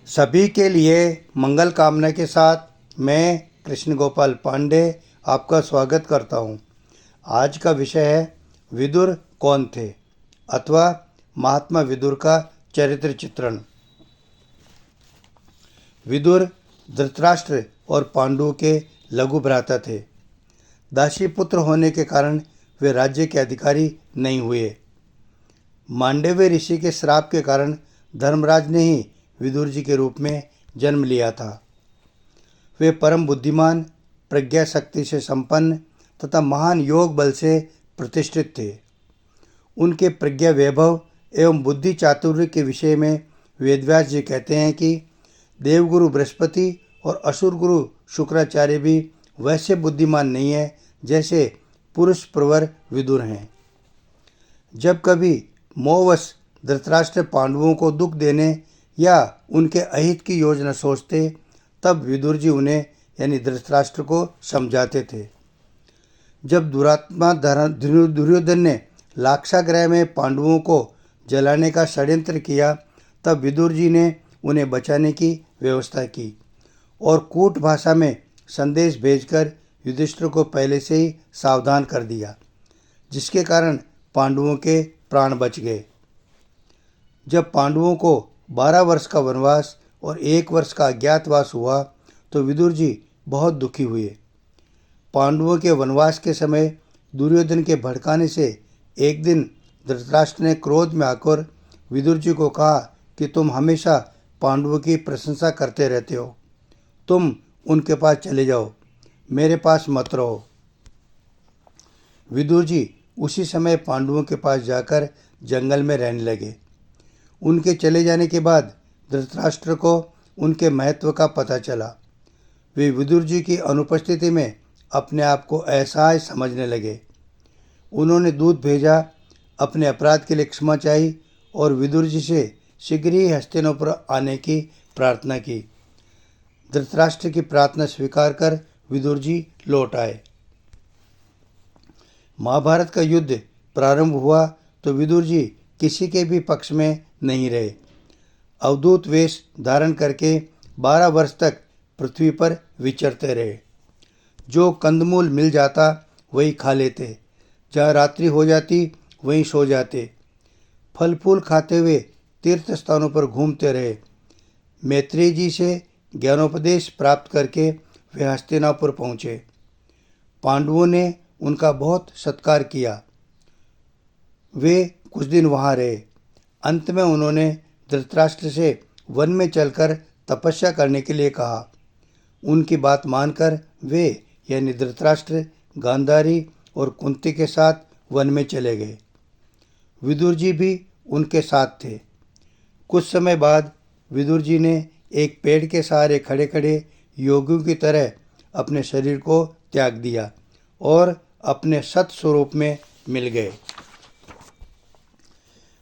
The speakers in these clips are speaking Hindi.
सभी के लिए मंगल कामना के साथ मैं कृष्ण गोपाल पांडे आपका स्वागत करता हूँ। आज का विषय है विदुर कौन थे अथवा महात्मा विदुर का चरित्र चित्रण। विदुर धृतराष्ट्र और पांडु के लघु भ्राता थे। दासी पुत्र होने के कारण वे राज्य के अधिकारी नहीं हुए। मांडव्य ऋषि के श्राप के कारण धर्मराज ने ही विदुर जी के रूप में जन्म लिया था। वे परम बुद्धिमान, प्रज्ञा शक्ति से संपन्न तथा महान योग बल से प्रतिष्ठित थे। उनके प्रज्ञा वैभव एवं बुद्धि चातुर्य के विषय में वेदव्यास जी कहते हैं कि देवगुरु बृहस्पति और असुर गुरु शुक्राचार्य भी वैसे बुद्धिमान नहीं है जैसे पुरुष प्रवर विदुर हैं। जब कभी मोहवश धृतराष्ट्र पांडवों को दुख देने या उनके अहित की योजना सोचते, तब विदुर जी उन्हें यानी धृतराष्ट्र को समझाते थे। जब दुरात्मा दुर्योधन ने लाक्षागृह में पांडवों को जलाने का षड्यंत्र किया, तब विदुर जी ने उन्हें बचाने की व्यवस्था की और कूट भाषा में संदेश भेजकर युधिष्ठिर को पहले से ही सावधान कर दिया, जिसके कारण पांडवों के प्राण बच गए। जब पांडवों को 12 वर्ष का वनवास और 1 वर्ष का अज्ञातवास हुआ तो विदुर जी बहुत दुखी हुए। पांडवों के वनवास के समय दुर्योधन के भड़काने से एक दिन धृतराष्ट्र ने क्रोध में आकर विदुर जी को कहा कि तुम हमेशा पांडवों की प्रशंसा करते रहते हो, तुम उनके पास चले जाओ, मेरे पास मत रहो। विदुर जी उसी समय पांडवों के पास जाकर जंगल में रहने लगे। उनके चले जाने के बाद धृतराष्ट्र को उनके महत्व का पता चला। वे विदुर जी की अनुपस्थिति में अपने आप को असहाय समझने लगे। उन्होंने दूत भेजा, अपने अपराध के लिए क्षमा चाही और विदुर जी से शीघ्र ही हस्तिनापुर आने की प्रार्थना की। धृतराष्ट्र की प्रार्थना स्वीकार कर विदुर जी लौट आए। महाभारत का युद्ध प्रारंभ हुआ तो विदुर जी किसी के भी पक्ष में नहीं रहे। अवधूत वेश धारण करके 12 वर्ष तक पृथ्वी पर विचरते रहे। जो कंदमूल मिल जाता वही खा लेते, जहाँ रात्रि हो जाती वहीं सो जाते। फल फूल खाते हुए तीर्थ स्थानों पर घूमते रहे। मैत्रेय जी से ज्ञानोपदेश प्राप्त करके वे हस्तिनापुर पहुँचे। पांडवों ने उनका बहुत सत्कार किया। वे कुछ दिन वहाँ रहे। अंत में उन्होंने धृतराष्ट्र से वन में चलकर तपस्या करने के लिए कहा। उनकी बात मानकर वे यानी धृतराष्ट्र गांधारी और कुंती के साथ वन में चले गए। विदुर जी भी उनके साथ थे। कुछ समय बाद विदुर जी ने एक पेड़ के सहारे खड़े खड़े योगियों की तरह अपने शरीर को त्याग दिया और अपने सत स्वरूप में मिल गए।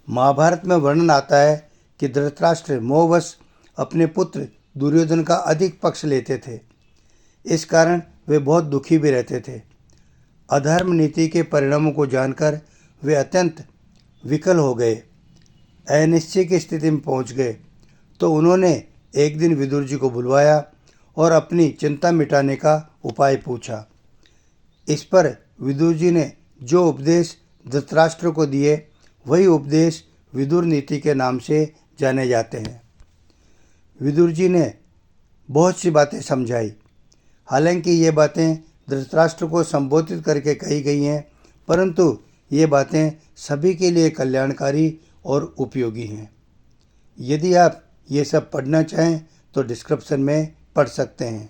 महाभारत में वर्णन आता है कि धृतराष्ट्र मोहवश अपने पुत्र दुर्योधन का अधिक पक्ष लेते थे। इस कारण वे बहुत दुखी भी रहते थे। अधर्म नीति के परिणामों को जानकर वे अत्यंत विकल हो गए, अनिश्चय की स्थिति में पहुंच गए। तो उन्होंने एक दिन विदुर जी को बुलवाया और अपनी चिंता मिटाने का उपाय पूछा। इस पर विदुर जी ने जो उपदेश धृतराष्ट्र को दिए वही उपदेश विदुर नीति के नाम से जाने जाते हैं। विदुर जी ने बहुत सी बातें समझाई। हालांकि ये बातें धृतराष्ट्र को संबोधित करके कही गई हैं, परंतु ये बातें सभी के लिए कल्याणकारी और उपयोगी हैं। यदि आप ये सब पढ़ना चाहें तो डिस्क्रिप्शन में पढ़ सकते हैं।